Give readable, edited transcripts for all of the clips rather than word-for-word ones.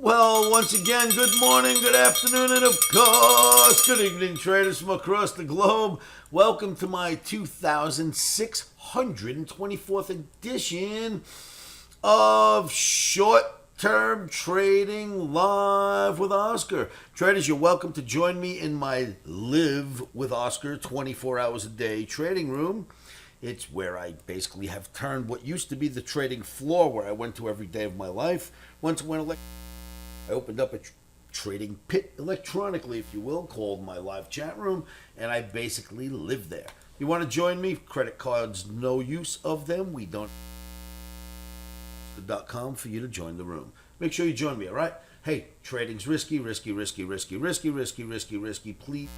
Well, once again, good morning, good afternoon, and of course, good evening, traders from across the globe. Welcome to my 2624th edition of Short-Term Trading Live with Oscar. Traders, you're welcome to join me in my Live with Oscar 24 hours a day trading room. It's where I basically have turned what used to be the trading floor where I went to every day of my life. Once it went I opened up a trading pit electronically, if you will, called my live chat room, and I basically live there. You want to join me? Credit cards, no use of them. We don't. .com for you to join the room. Make sure you join me, all right? Hey, trading's risky, risky, risky, risky, risky, risky, risky, risky. Please.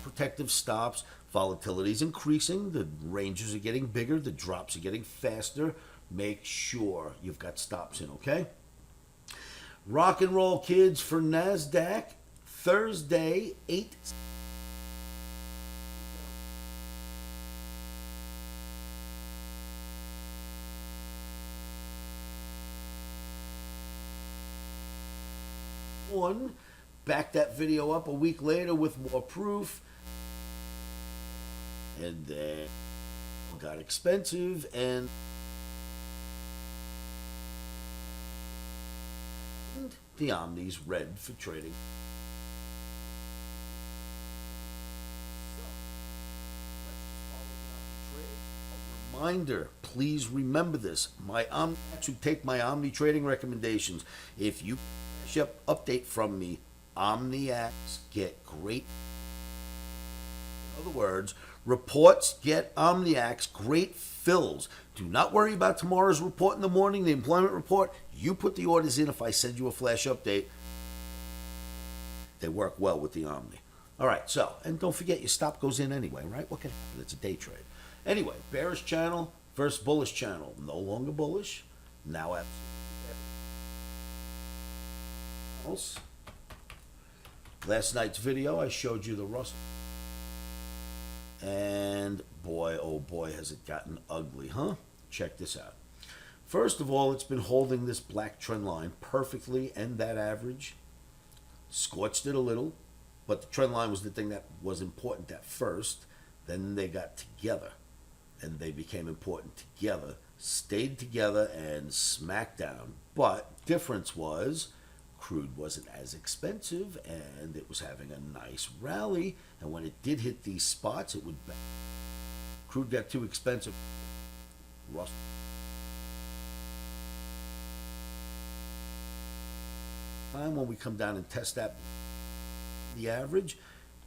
Protective stops. Volatility is increasing. The ranges are getting bigger. The drops are getting faster. Make sure you've got stops in, okay? Rock and roll, kids, for NASDAQ, Thursday, 8. Back that video up a week later with more proof. And then it got expensive and the OMNI's red for trading. A reminder, please remember this. My OMNI who take my OMNI trading recommendations. If you update from me, OMNIacs get great. In other words, reports get OMNIacs great fills. Do not worry about tomorrow's report in the morning, the employment report. You put the orders in if I send you a flash update. They work well with the OMNI. All right, so, and don't forget your stop goes in anyway, right? What can happen? It's a day trade. Anyway, bearish channel versus bullish channel. No longer bullish, now absolutely. Last night's video, I showed you the Russell. And boy, oh boy, has it gotten ugly, huh? Check this out. First of all, it's been holding this black trend line perfectly and that average. Scorched it a little, but the trend line was the thing that was important at first. Then they got together and they became important together, stayed together and smacked down. But difference was crude wasn't as expensive and it was having a nice rally, and when it did hit these spots it would crude got too expensive. Russell time when we come down and test that the average,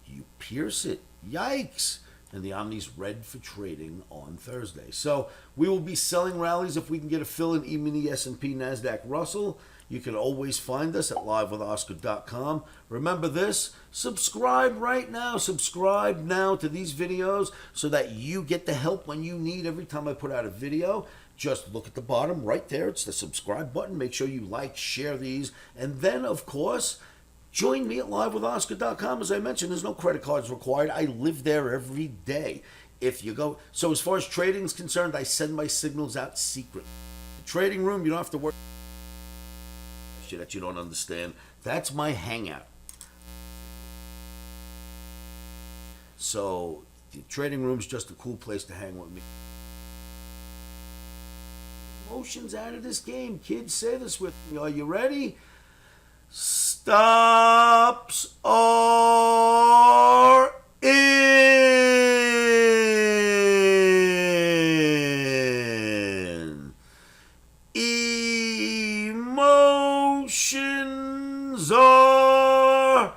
you pierce it, yikes, and the OMNI's red for trading on Thursday. So we will be selling rallies if we can get a fill in E-mini, S&P, NASDAQ, Russell. You can always find us at livewithoscar.com. Remember this, subscribe right now. Subscribe now to these videos so that you get the help when you need every time I put out a video. Just look at the bottom right there. It's the subscribe button. Make sure you like, share these. And then, of course, join me at livewithoscar.com. As I mentioned, there's no credit cards required. I live there every day. If you go, so as far as trading is concerned, I send my signals out secretly. The trading room, you don't have to worry that you don't understand. That's my hangout. So the trading room's just a cool place to hang with me. Emotions out of this game. Kids, say this with me. Are you ready? Stops are in. Emotions are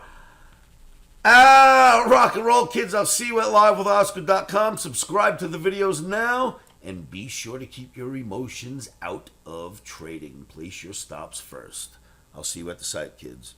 out. Rock and roll, kids. I'll see you at livewithoscar.com. Subscribe to the videos now. And be sure to keep your emotions out of trading. Place your stops first. I'll see you at the site, kids.